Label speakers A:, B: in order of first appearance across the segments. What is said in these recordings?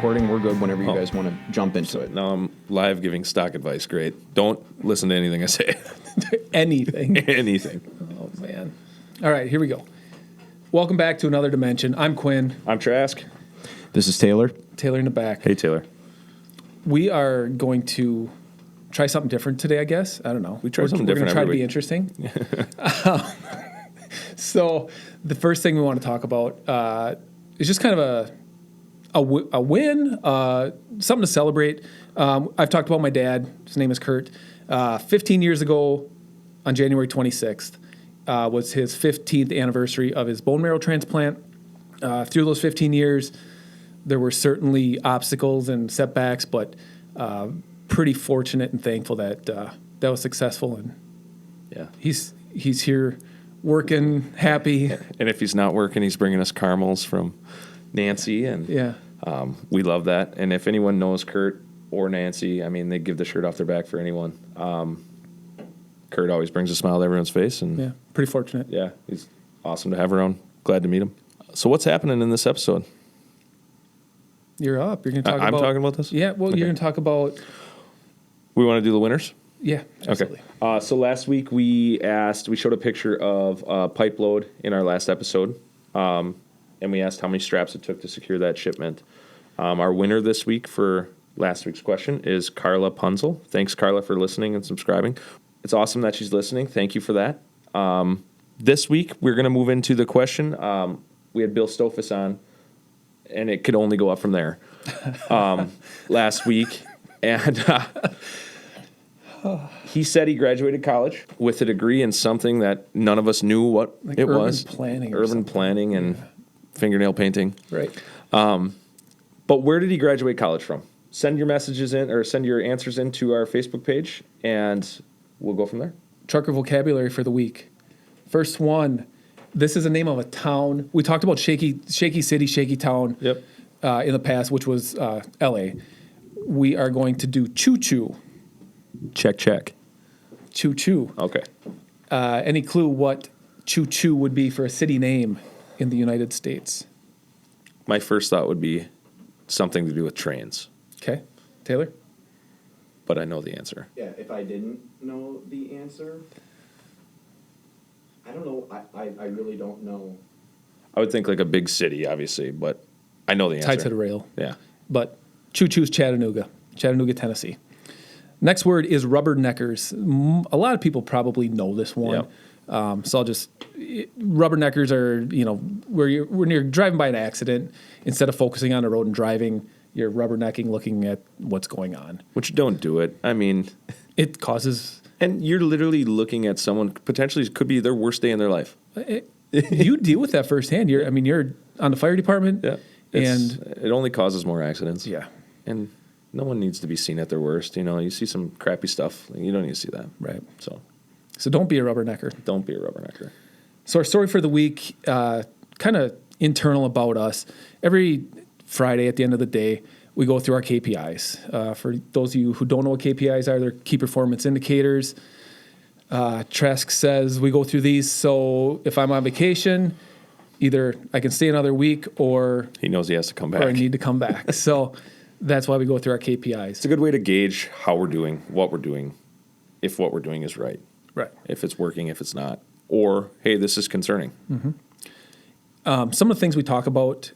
A: recording. We're good whenever you guys want to jump into it.
B: Now I'm live giving stock advice. Great. Don't listen to anything I say.
A: Anything.
B: Anything.
A: Oh, man. All right, here we go. Welcome back to Another Dimension. I'm Quinn.
B: I'm Trask.
A: This is Taylor. Taylor in the back.
B: Hey, Taylor.
A: We are going to try something different today, I guess. I don't know.
B: We try something different.
A: We're going to try to be interesting. So the first thing we want to talk about is just kind of a win, something to celebrate. I've talked about my dad. His name is Kurt. 15 years ago, on January 26th, was his 15th anniversary of his bone marrow transplant. Through those 15 years, there were certainly obstacles and setbacks, but pretty fortunate and thankful that that was successful. And
B: yeah,
A: he's here working, happy.
B: And if he's not working, he's bringing us caramels from Nancy, and
A: yeah,
B: we love that. And if anyone knows Kurt or Nancy, I mean, they give the shirt off their back for anyone. Kurt always brings a smile to everyone's face, and
A: yeah, pretty fortunate.
B: Yeah, he's awesome to have around. Glad to meet him. So what's happening in this episode?
A: You're up. You're going to talk
B: I'm
A: about...
B: talking about this?
A: Yeah, well,
B: Okay.
A: You're going to talk about...
B: We want to do the winners?
A: Yeah, absolutely.
B: Okay. So last week we showed a picture of a pipe load in our last episode, and we asked how many straps it took to secure that shipment. Our winner this week for last week's question is Carla Punzel. Thanks, Carla, for listening and subscribing. It's awesome that she's listening. Thank you for that. This week we're going to move into the question. We had Bill Stofus on, and it could only go up from there last week. And he said he graduated college with a degree in something that none of us knew what it was. Urban planning and fingernail painting.
A: Right.
B: But where did he graduate college from? Send your messages in, or send your answers into our Facebook page, and we'll go from there.
A: Trucker vocabulary for the week. First one. This is the name of a town. We talked about shaky city, shaky town.
B: Yep.
A: In the past, which was L.A. We are going to do choo-choo.
B: Check.
A: Choo-choo.
B: Okay.
A: Any clue what choo-choo would be for a city name in the United States?
B: My first thought would be something to do with trains,
A: Okay. Taylor?
B: but I know the answer.
C: Yeah, if I didn't know the answer, I don't know. I really don't know.
B: I would think like a big city, obviously, but I know the answer.
A: Tied to the rail.
B: Yeah.
A: But choo-choo's Chattanooga, Tennessee. Next word is Rubberneckers. A lot of people probably know this one.
B: Yep.
A: So I'll just... Rubberneckers are, when you're driving by an accident, instead of focusing on the road and driving, you're rubbernecking, looking at what's going on.
B: Which don't do it. I mean...
A: It causes...
B: And you're literally looking at someone, potentially could be their worst day in their life.
A: You deal with that firsthand. You're on the fire department.
B: Yeah.
A: And
B: it only causes more accidents.
A: yeah.
B: And no one needs to be seen at their worst. You see some crappy stuff. You don't need to see that.
A: Right.
B: So
A: don't be a rubbernecker.
B: don't be a rubbernecker.
A: So our story for the week, kind of internal about us. Every Friday at the end of the day, we go through our KPIs. For those of you who don't know what KPIs are, they're key performance indicators. Trask says we go through these, so if I'm on vacation, either I can stay another week or
B: He knows he has to come back.
A: I need to come back. So that's why we go through our KPIs.
B: It's a good way to gauge how we're doing, what we're doing, if what we're doing is right,
A: Right.
B: if it's working, if it's not, or, hey, this is concerning.
A: Some of the things we talk about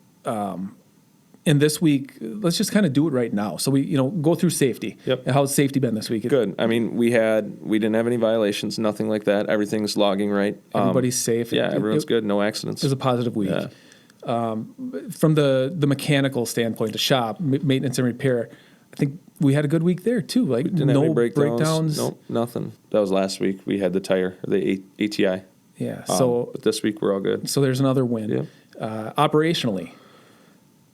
A: in this week, let's just kind of do it right now. So we, go through safety.
B: Yep.
A: How's safety been this week?
B: Good. I mean, we didn't have any violations, nothing like that. Everything's logging right.
A: Everybody's safe.
B: Yeah, everyone's good. No accidents.
A: It was a positive week.
B: Yeah.
A: From the mechanical standpoint, the shop, maintenance and repair, I think we had a good week there too. Like
B: Didn't
A: no
B: have any
A: breakdowns.
B: Nope, nothing. That was last week. We had the tire, the ATI.
A: Yeah.
B: But this week we're all good.
A: So there's another win.
B: Yeah.
A: Operationally,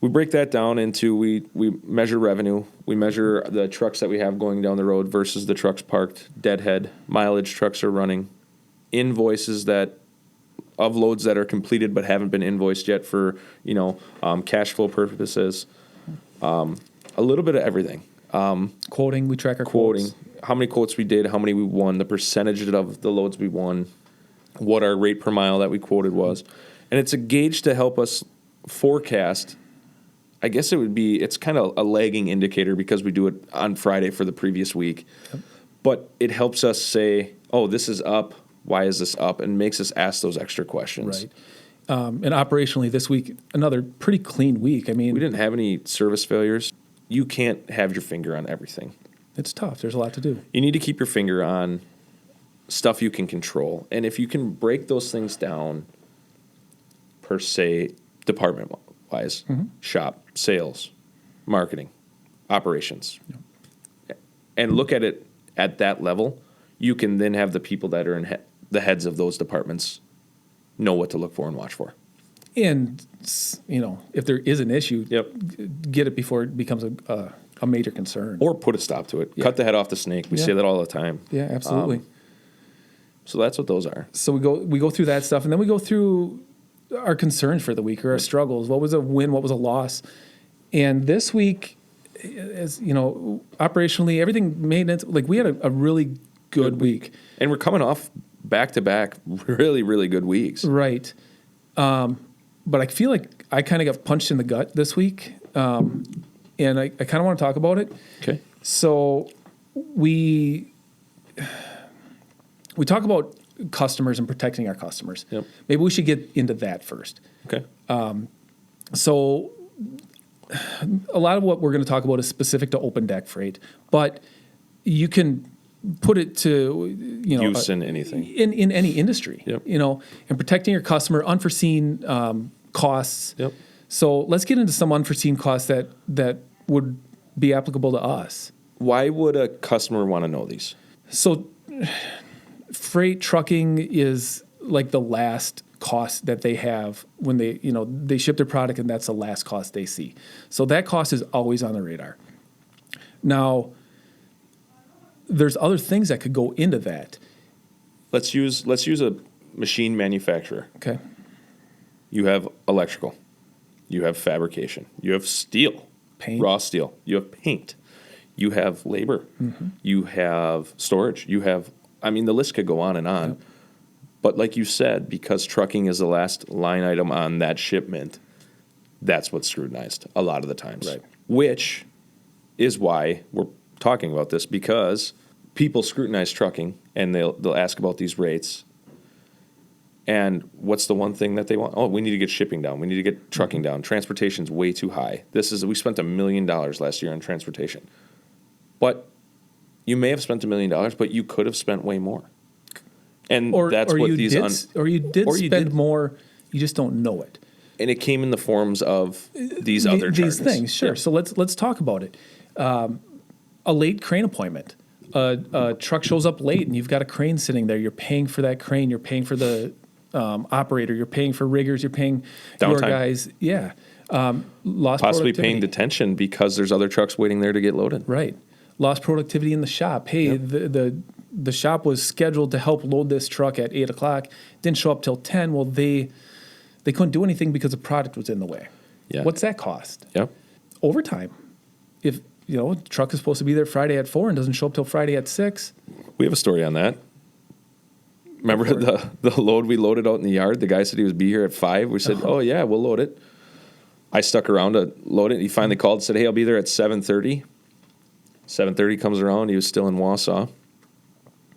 B: We break that down into we measure revenue. We measure the trucks that we have going down the road versus the trucks parked, deadhead, mileage trucks are running, invoices of loads that are completed but haven't been invoiced yet for cash flow purposes. A little bit of everything.
A: quoting, we track our
B: Quoting,
A: quotes.
B: how many quotes we did, how many we won, the percentage of the loads we won, what our rate per mile that we quoted was. And it's a gauge to help us forecast I guess it's kind of a lagging indicator because we do it on Friday for the previous week. Yep. But it helps us say, oh, this is up. Why is this up? And makes us ask those extra questions.
A: Right. And operationally this week, another pretty clean week. I mean,
B: we didn't have any service failures. You can't have your finger on everything.
A: It's tough. There's a lot to do.
B: You need to keep your finger on stuff you can control. And if you can break those things down per se, department-wise, shop, sales, marketing, operations, and look at it at that level, you can then have the people that are in the heads of those departments know what to look for and watch for.
A: And, if there is an issue, get it before it becomes a major concern.
B: Or put a stop to it. Yeah. Cut the head off the snake. We say that all the time.
A: Yeah, absolutely.
B: So that's what those are.
A: So we go through that stuff, and then we go through our concerns for the week or our struggles. What was a win? What was a loss? And this week, as operationally, everything maintenance, like we had a really good week.
B: And we're coming off back-to-back really, really good weeks.
A: Right. But I feel like I kind of got punched in the gut this week, and I kind of want to talk about it.
B: Okay.
A: So we talk about customers and protecting our customers.
B: Yep.
A: Maybe we should get into that first.
B: Okay.
A: So a lot of what we're going to talk about is specific to open deck freight, but you can put it to
B: use in anything
A: in any industry.
B: Yep.
A: And protecting your customer, unforeseen costs.
B: Yep.
A: So let's get into some unforeseen costs that would be applicable to us.
B: Why would a customer want to know these?
A: So freight trucking is like the last cost that they have when they ship their product, and that's the last cost they see. So that cost is always on the radar. Now, there's other things that could go into that.
B: Let's use a machine manufacturer.
A: Okay.
B: You have electrical. You have fabrication. You have steel.
A: Paint.
B: Raw steel. You have paint. You have labor. Mm-hmm. You have storage. You have, the list could go on and on. Yep. But like you said, because trucking is the last line item on that shipment, that's what's scrutinized a lot of the times.
A: Right.
B: Which is why we're talking about this, because people scrutinize trucking and they'll ask about these rates. And what's the one thing that they want? Oh, we need to get shipping down. We need to get trucking down. Transportation's way too high. We spent $1 million last year on transportation. But you may have spent $1 million, but you could have spent way more. And that's what these
A: you did more. You just don't know it.
B: And it came in the forms of these other charges.
A: These things, sure. Yeah. So let's talk about it. A late crane appointment. A truck shows up late, and you've got a crane sitting there. You're paying for that crane. You're paying for the operator. You're paying for riggers. You're paying
B: downtime.
A: Your guys. Yeah. Lost
B: possibly paying detention because there's other trucks waiting there to get loaded.
A: Right. Lost productivity in the shop. Hey, the shop was scheduled to help load this truck at 8:00. Didn't show up till 10. Well, they couldn't do anything because the product was in the way.
B: Yeah.
A: What's that cost?
B: Yep.
A: Overtime. If a truck is supposed to be there Friday at 4 and doesn't show up till Friday at 6.
B: We have a story on that. Remember the load we loaded out in the yard? The guy said he was be here at 5. We said, oh yeah, we'll load it. I stuck around to load it. He finally called and said, hey, I'll be there at 7:30. 7:30 comes around. He was still in Wausau.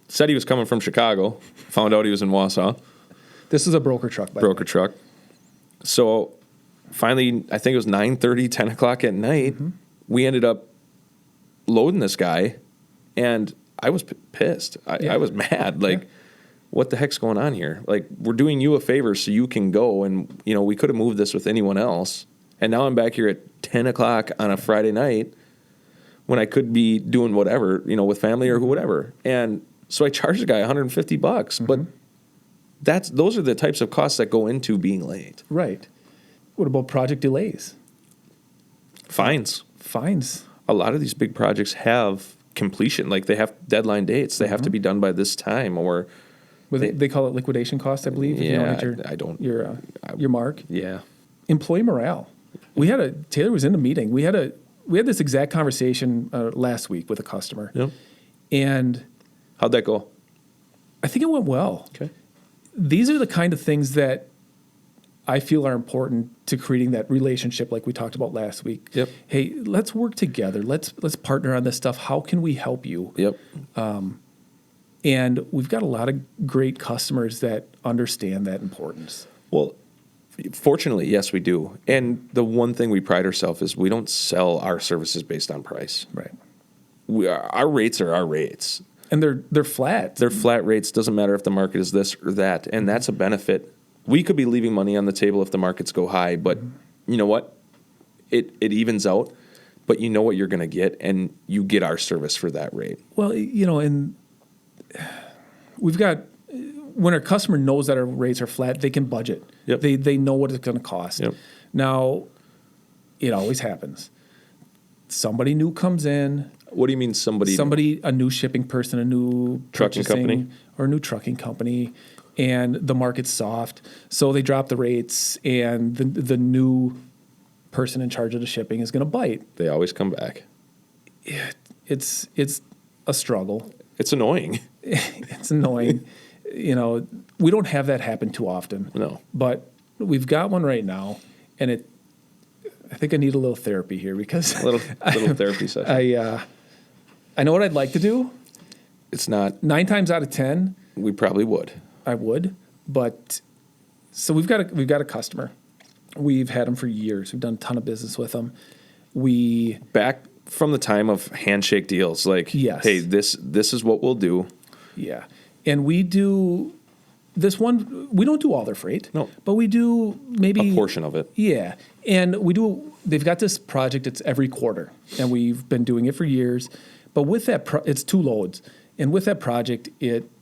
B: Said he was coming from Chicago. Found out he was in Wausau.
A: This is a broker truck, by the way.
B: Broker truck. So finally, I think it was 9:30, 10 o'clock at night. Mm-hmm. We ended up loading this guy, and I was pissed. I was mad. Like, what the heck's going on here? Like, we're doing you a favor so you can go, and, we could have moved this with anyone else. And now I'm back here at 10 o'clock on a Friday night when I could be doing whatever, with family or whatever. And so I charged the guy $150,
A: mm-hmm.
B: but those are the types of costs that go into being late.
A: Right. What about project delays?
B: Fines. A lot of these big projects have completion, like they have deadline dates. They have to be done by this time, or
A: they call it liquidation cost, I believe. If you don't hit your mark.
B: Yeah.
A: Employee morale. Taylor was in the meeting. We had this exact conversation last week with a customer.
B: Yep.
A: And
B: how'd that go?
A: I think it went well.
B: Okay.
A: These are the kind of things that I feel are important to creating that relationship like we talked about last week.
B: Yep.
A: Hey, let's work together. Let's partner on this stuff. How can we help you?
B: Yep.
A: And we've got a lot of great customers that understand that importance.
B: Well, fortunately, yes, we do. And the one thing we pride ourselves is we don't sell our services based on price.
A: Right.
B: Our rates are our rates.
A: And they're flat.
B: They're flat rates. Doesn't matter if the market is this or that. And that's a benefit. We could be leaving money on the table if the markets go high, but you know what? It evens out, but you know what you're going to get, and you get our service for that rate.
A: Well, and we've got, when our customer knows that our rates are flat, they can budget.
B: Yep.
A: They know what it's going to cost.
B: Yep.
A: Now, it always happens. Somebody new comes in.
B: What do you mean somebody
A: A new shipping person, a new
B: Trucking
A: purchasing,
B: company?
A: or a new trucking company, and the market's soft, so they drop the rates, and the new person in charge of the shipping is going to bite.
B: They always come back.
A: It's a struggle.
B: It's annoying.
A: It's annoying. We don't have that happen too often.
B: No.
A: But we've got one right now, and I think I need a little therapy here because
B: Little therapy session.
A: I know what I'd like to do.
B: It's not.
A: 9 times out of 10,
B: We probably would.
A: I would. But so we've got a customer. We've had them for years. We've done a ton of business with them.
B: Back from the time of handshake deals, like,
A: Yes.
B: hey, this is what we'll do.
A: Yeah. And we do this one, we don't do all their freight.
B: No.
A: But we do maybe
B: A portion of it.
A: Yeah. And they've got this project, it's every quarter. And we've been doing it for years. But with that, it's 2 loads. And with that project,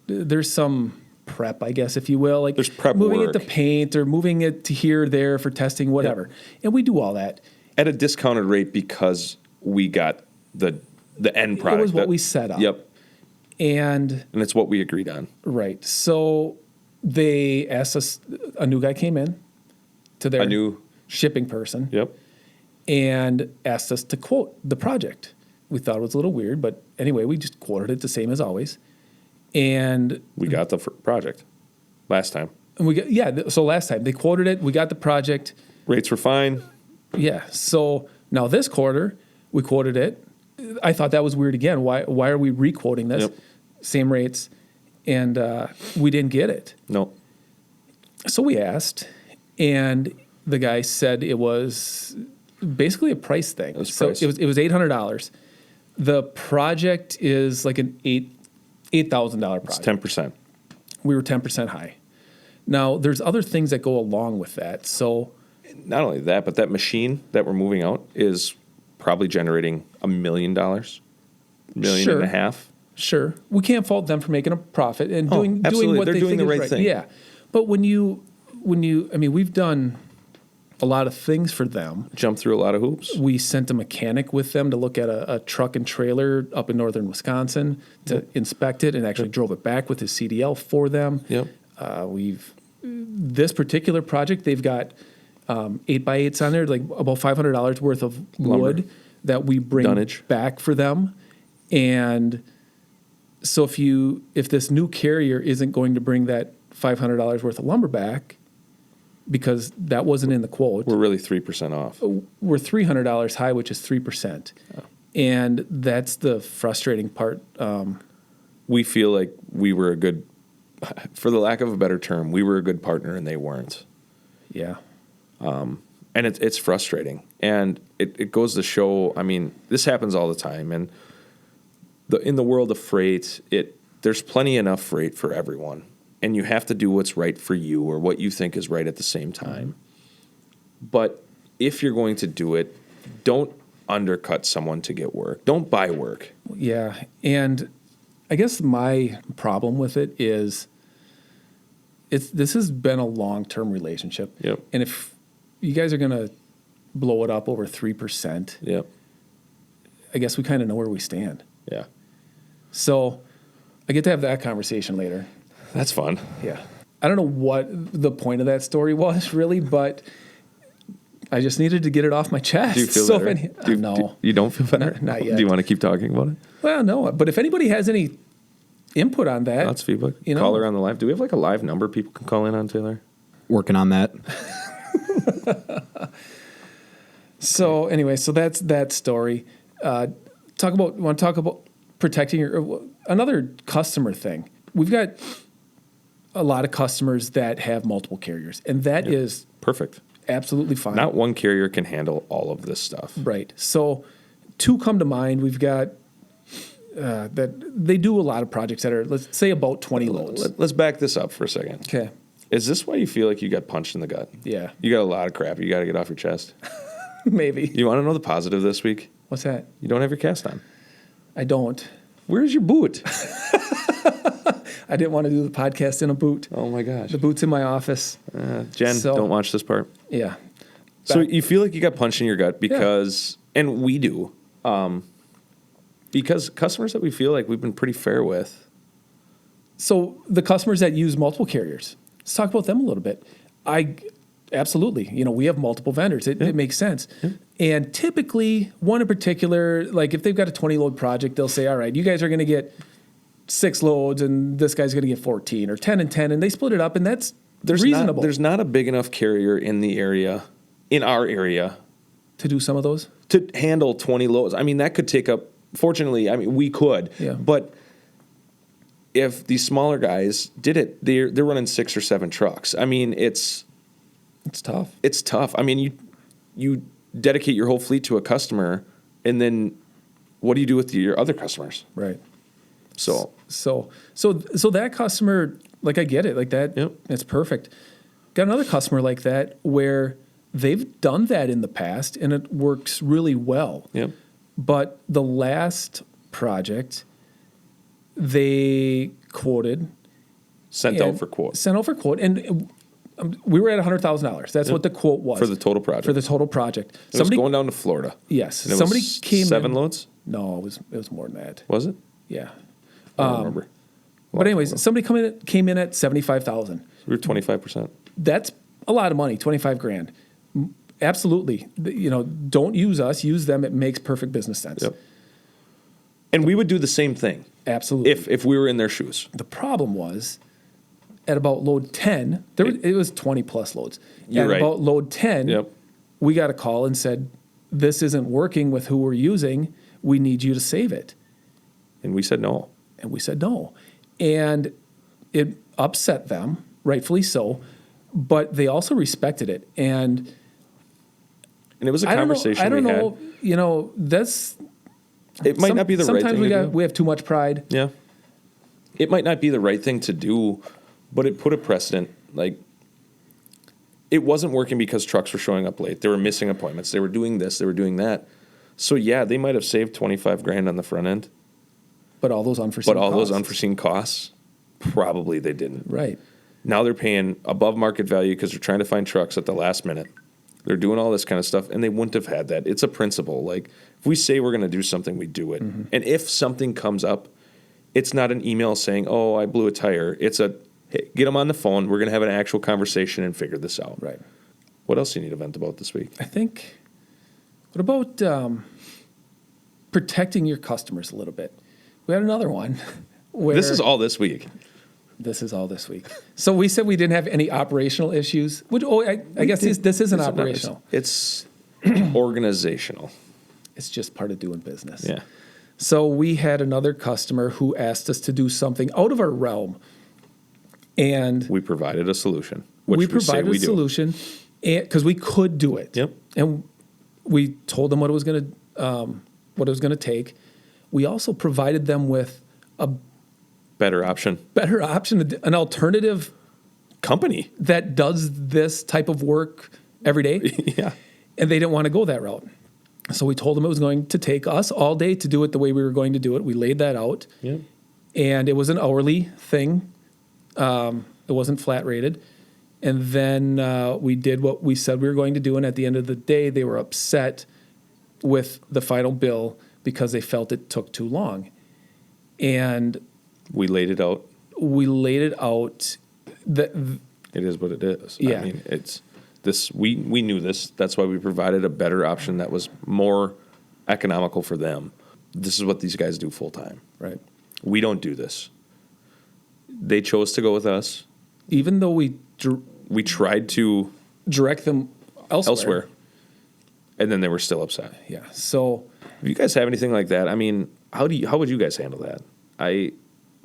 A: there's some prep, I guess, if you will. Like
B: There's prep
A: moving
B: work.
A: it to paint or moving it to here, there for testing, whatever. And we do all that.
B: At a discounted rate because we got the end product.
A: It was what we set up.
B: Yep.
A: And
B: it's what we agreed on.
A: right. So they asked us, a new guy came in to their shipping person.
B: Yep.
A: And asked us to quote the project. We thought it was a little weird, but anyway, we just quoted it the same as always. And
B: We got the project last time.
A: so last time they quoted it, we got the project.
B: Rates were fine.
A: Yeah. So now this quarter, we quoted it. I thought that was weird again. Why are we re-quoting this?
B: Yep.
A: Same rates. And we didn't get it.
B: No.
A: So we asked, and the guy said it was basically a price thing.
B: It was price.
A: It was $800. The project is like an $8,000
B: It's
A: project.
B: 10%.
A: We were 10% high. Now, there's other things that go along with that. So
B: Not only that, but that machine that we're moving out is probably generating $1 million, million
A: Sure.
B: and a half.
A: sure, we can't fault them for making a profit and doing
B: absolutely.
A: what
B: They're
A: they
B: doing
A: think
B: the
A: is
B: right thing.
A: Yeah, but when you, I mean, we've done a lot of things for them.
B: Jump through a lot of hoops.
A: We sent a mechanic with them to look at a truck and trailer up in northern Wisconsin to inspect it, and actually drove it back with his CDL for them.
B: Yep.
A: This particular project, they've got 8x8s on there, like about $500 worth of
B: Lumber.
A: wood that we bring
B: Dunnage.
A: back for them. And so if this new carrier isn't going to bring that $500 worth of lumber back, because that wasn't in the quote,
B: We're really 3% off.
A: we're $300 high, which is 3%. And that's the frustrating part.
B: We feel like we were a good, for the lack of a better term, we were a good partner and they weren't.
A: Yeah.
B: And it's frustrating. And it goes to show, I mean, this happens all the time. And in the world of freight, there's plenty enough freight for everyone. And you have to do what's right for you or what you think is right at the same time. But if you're going to do it, don't undercut someone to get work. Don't buy work.
A: Yeah. And I guess my problem with it is this has been a long-term relationship.
B: Yep.
A: And if you guys are going to blow it up over 3%,
B: Yep.
A: I guess we kind of know where we stand.
B: Yeah.
A: So I get to have that conversation later.
B: That's fun.
A: Yeah. I don't know what the point of that story was really, but I just needed to get it off my chest.
B: Do you feel better?
A: No.
B: You don't feel better?
A: Not yet.
B: Do you want to keep talking about it?
A: Well, no. But if anybody has any input on that,
B: That's feedback.
A: You know.
B: Caller on the live. Do we have like a live number people can call in on, Taylor?
D: Working on that.
A: So anyway, so that's that story. Want to talk about protecting another customer thing. We've got a lot of customers that have multiple carriers, and that is
B: perfect.
A: Absolutely fine.
B: Not one carrier can handle all of this stuff.
A: Right. So two come to mind. We've got that they do a lot of projects that are, let's say, about 20 loads.
B: Let's back this up for a second.
A: Okay.
B: Is this why you feel like you got punched in the gut?
A: Yeah.
B: You got a lot of crap you got to get off your chest.
A: Maybe.
B: You want to know the positive this week?
A: What's that?
B: You don't have your cast on.
A: I don't.
B: Where's your boot?
A: I didn't want to do the podcast in a boot.
B: Oh, my gosh.
A: The boot's in my office.
B: Jen, don't watch this part.
A: Yeah.
B: So you feel like you got punched in your gut because, and we do, because customers that we feel like we've been pretty fair with.
A: So the customers that use multiple carriers, let's talk about them a little bit. Absolutely. We have multiple vendors. It makes sense. Yeah. And typically, one in particular, like if they've got a 20 load project, they'll say, all right, you guys are going to get 6 loads and this guy's going to get 14 or 10 and 10. And they split it up, and that's reasonable.
B: There's not a big enough carrier in our area.
A: To do some of those?
B: To handle 20 loads. I mean, that could take up, fortunately, we could.
A: Yeah.
B: But if these smaller guys did it, they're running 6 or 7 trucks. I mean, it's
A: tough.
B: It's tough. I mean, you dedicate your whole fleet to a customer, and then what do you do with your other customers?
A: Right.
B: So
A: that customer, like, I get it, like that.
B: Yep.
A: It's perfect. Got another customer like that where they've done that in the past and it works really well.
B: Yep.
A: But the last project, they
B: sent out for quote,
A: and we were at $100,000. That's what the quote was
B: for the total project.
A: Somebody
B: was going down to Florida.
A: Yes.
B: And
A: Somebody
B: was
A: came
B: 7
A: in.
B: loads.
A: No, it was more than that.
B: Was it?
A: Yeah.
B: I don't remember.
A: But anyways, somebody came in at $75,000.
B: We were 25%.
A: That's a lot of money. $25,000. Absolutely. Don't use us. Use them. It makes perfect business sense.
B: Yep. And we would do the same thing.
A: Absolutely.
B: If we were in their shoes.
A: The problem was, at about load 10, it was 20 plus loads.
B: You're right.
A: About load 10, we got a call and said, this isn't working with who we're using. We need you to save it.
B: And we said no.
A: And it upset them, rightfully so, but they also respected it. And
B: it was a conversation
A: I don't
B: we
A: know,
B: had.
A: that's...
B: It might not be the right thing to do.
A: Sometimes we have too much pride.
B: Yeah. It might not be the right thing to do, but it put a precedent. Like, it wasn't working because trucks were showing up late. They were missing appointments. They were doing this. They were doing that. So, yeah, they might have saved $25,000 on the front end.
A: But all those unforeseen costs,
B: probably they didn't.
A: Right.
B: Now they're paying above market value because they're trying to find trucks at the last minute. They're doing all this kind of stuff, and they wouldn't have had that. It's a principle. Like, if we say we're going to do something, we do it. Mm-hmm. And if something comes up, it's not an email saying, oh, I blew a tire. It's hey, get them on the phone. We're going to have an actual conversation and figure this out.
A: Right.
B: What else do you need to vent about this week?
A: I think, what about protecting your customers a little bit? We had another one.
B: This is all this week.
A: So we said we didn't have any operational issues. I guess this isn't operational.
B: It's organizational.
A: It's just part of doing business.
B: Yeah.
A: So we had another customer who asked us to do something out of our realm. And
B: we provided a solution.
A: Solution because we could do it.
B: Yep.
A: And we told them what it was going to take. We also provided them with a
B: better option,
A: an alternative
B: company
A: that does this type of work every day.
B: Yeah.
A: And they didn't want to go that route. So we told them it was going to take us all day to do it the way we were going to do it. We laid that out.
B: Yeah.
A: And it was an hourly thing. It wasn't flat rated. And then we did what we said we were going to do. And at the end of the day, they were upset with the final bill because they felt it took too long. And
B: we laid it out. It is what it is.
A: Yeah.
B: I mean, it's this. We knew this. That's why we provided a better option that was more economical for them. This is what these guys do full time.
A: Right.
B: We don't do this. They chose to go with us.
A: Even though we
B: tried to
A: direct them
B: elsewhere. And then they were still upset.
A: Yeah. So
B: If you guys have anything like that, I mean, how would you guys handle that?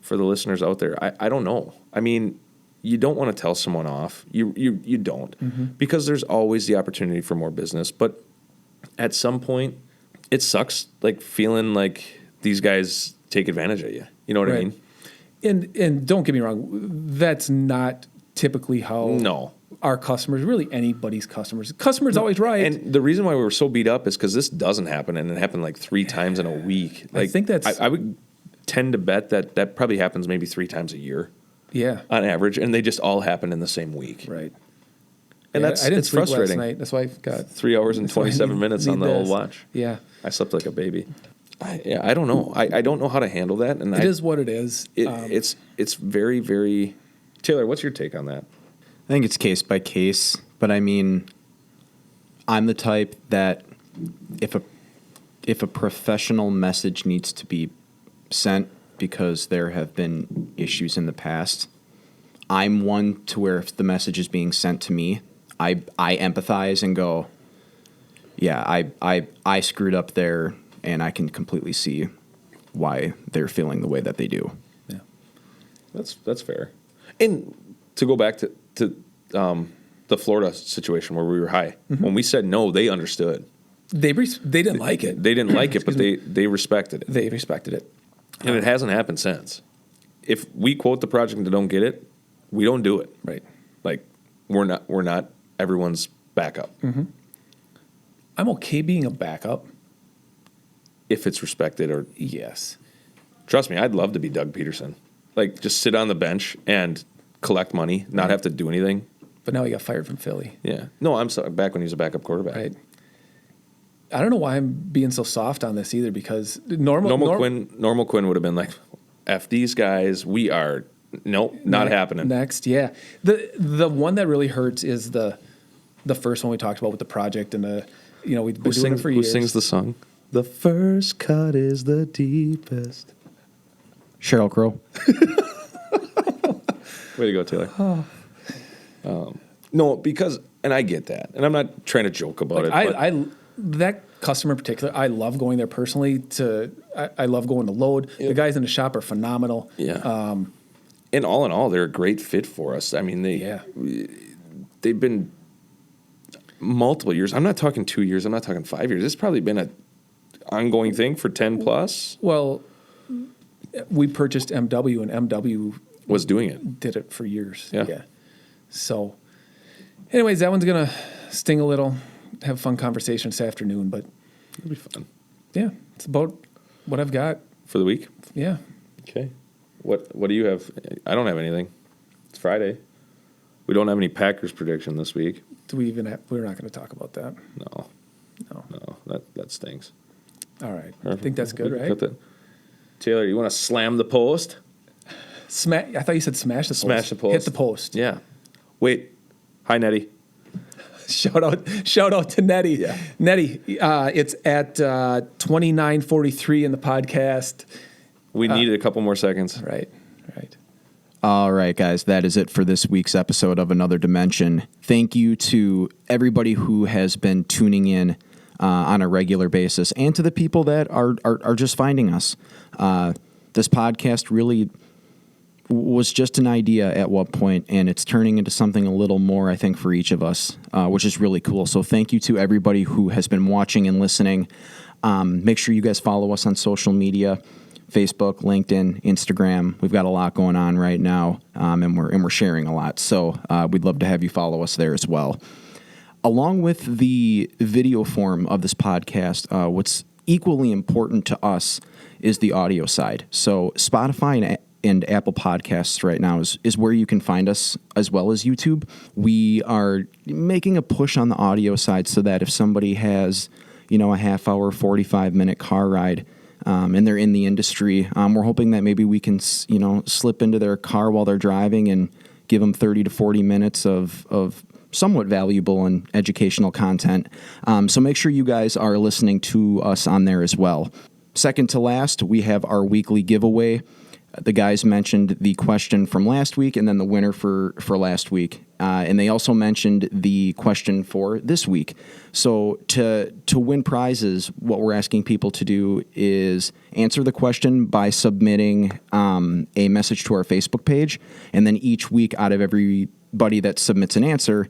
B: For the listeners out there, I don't know. I mean, you don't want to tell someone off. You don't, because there's always the opportunity for more business. But at some point, it sucks, like feeling like these guys take advantage of you. You know what I mean?
A: And don't get me wrong, that's not typically how our customers, really anybody's customers always right.
B: And the reason why we were so beat up is because this doesn't happen, and it happened like 3 times in a week. Like,
A: I think that's...
B: I would tend to bet that probably happens maybe 3 times a year.
A: Yeah.
B: On average, and they just all happen in the same week.
A: Right.
B: And
A: I didn't
B: it's
A: sleep
B: frustrating.
A: last night. That's why I got
B: 3 hours and 27 minutes on the old watch.
A: Yeah.
B: I slept like a baby. I don't know. I don't know how to handle that. And
A: it is what it is.
B: It's very, very... Taylor, what's your take on that?
D: I think it's case by case, but I mean, I'm the type that if a professional message needs to be sent because there have been issues in the past, I'm one to where if the message is being sent to me, I empathize and go, yeah, I screwed up there, and I can completely see why they're feeling the way that they do.
A: Yeah.
B: That's fair. And to go back to the Florida situation where we were high, when we said no, they understood.
A: They didn't like it.
B: They didn't like it, but they respected it.
A: They respected it.
B: And it hasn't happened since. If we quote the project and they don't get it, we don't do it.
A: Right.
B: Like, we're not everyone's backup.
A: I'm okay being a backup.
B: If it's respected. Or
A: Yes.
B: trust me, I'd love to be Doug Peterson. Like, just sit on the bench and collect money, not have to do anything.
A: But now he got fired from Philly.
B: Yeah. No, I'm sorry, back when he was a backup quarterback.
A: Right. I don't know why I'm being so soft on this either, because
B: Normal Quinn would have been like, F these guys, we are not happening.
A: Next, yeah. The one that really hurts is the first one we talked about with the project and we've been doing it for years.
B: Who sings the song? The first cut is the deepest.
D: Sheryl Crow.
B: Way to go, Taylor. No, because, and I get that, and I'm not trying to joke about it.
A: I that customer in particular, I love going there personally. I love going to load.
B: Yeah.
A: The guys in the shop are phenomenal.
B: Yeah. And all in all, they're a great fit for us. I mean, they've been multiple years. I'm not talking 2 years. I'm not talking 5 years. It's probably been an ongoing thing for 10 plus.
A: Well, we purchased MW, and MW
B: Was doing it.
A: did it for years.
B: Yeah.
A: So, anyways, that one's gonna sting a little. Have a fun conversation this afternoon, but
B: It'll be fun.
A: yeah, it's about what I've got.
B: For the week?
A: Yeah.
B: Okay. What do you have? I don't have anything. It's Friday. We don't have any Packers prediction this week.
A: Do we even have? We're not going to talk about that.
B: No. That stinks.
A: All right. I think that's good, right?
B: Cut that. Taylor, you want to slam the post?
A: I thought you said smash the post.
B: Smash the post.
A: Hit the post.
B: Yeah. Wait. Hi, Nettie.
A: Shout out to Nettie.
B: Yeah.
A: Nettie, it's at 29:43 in the podcast.
B: We needed a couple more seconds.
A: Right.
D: All right, guys, that is it for this week's episode of Another Dimension. Thank you to everybody who has been tuning in on a regular basis, and to the people that are just finding us. This podcast really was just an idea at one point, and it's turning into something a little more, I think, for each of us, which is really cool. So thank you to everybody who has been watching and listening. Make sure you guys follow us on social media. Facebook, LinkedIn, Instagram. We've got a lot going on right now, and we're sharing a lot. So we'd love to have you follow us there as well. Along with the video form of this podcast, what's equally important to us is the audio side. So Spotify and Apple Podcasts right now is where you can find us, as well as YouTube. We are making a push on the audio side so that if somebody has, a half hour, 45-minute car ride, and they're in the industry, we're hoping that maybe we can, slip into their car while they're driving and give them 30 to 40 minutes of somewhat valuable and educational content. So make sure you guys are listening to us on there as well. Second to last, we have our weekly giveaway. The guys mentioned the question from last week and then the winner for last week. And they also mentioned the question for this week. So to win prizes, what we're asking people to do is answer the question by submitting a message to our Facebook page. And then each week, out of everybody that submits an answer,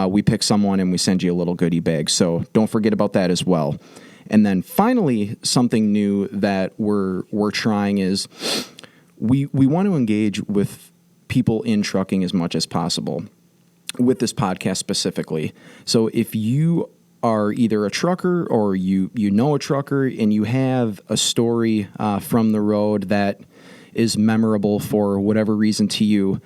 D: we pick someone and we send you a little goodie bag. So don't forget about that as well. And then finally, something new that we're trying is we want to engage with people in trucking as much as possible with this podcast specifically. So if you are either a trucker or you know a trucker and you have a story from the road that is memorable for whatever reason to you,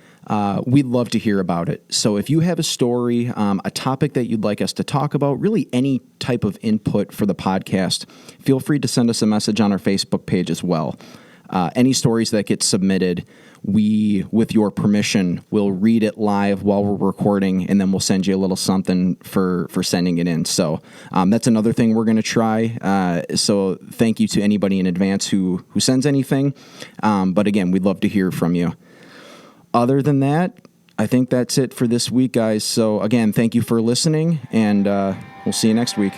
D: we'd love to hear about it. So if you have a story, a topic that you'd like us to talk about, really any type of input for the podcast, feel free to send us a message on our Facebook page as well. Any stories that get submitted, we, with your permission, will read it live while we're recording, and then we'll send you a little something for sending it in. So that's another thing we're going to try. So thank you to anybody in advance who sends anything. But again, we'd love to hear from you. Other than that, I think that's it for this week, guys. So again, thank you for listening, and we'll see you next week.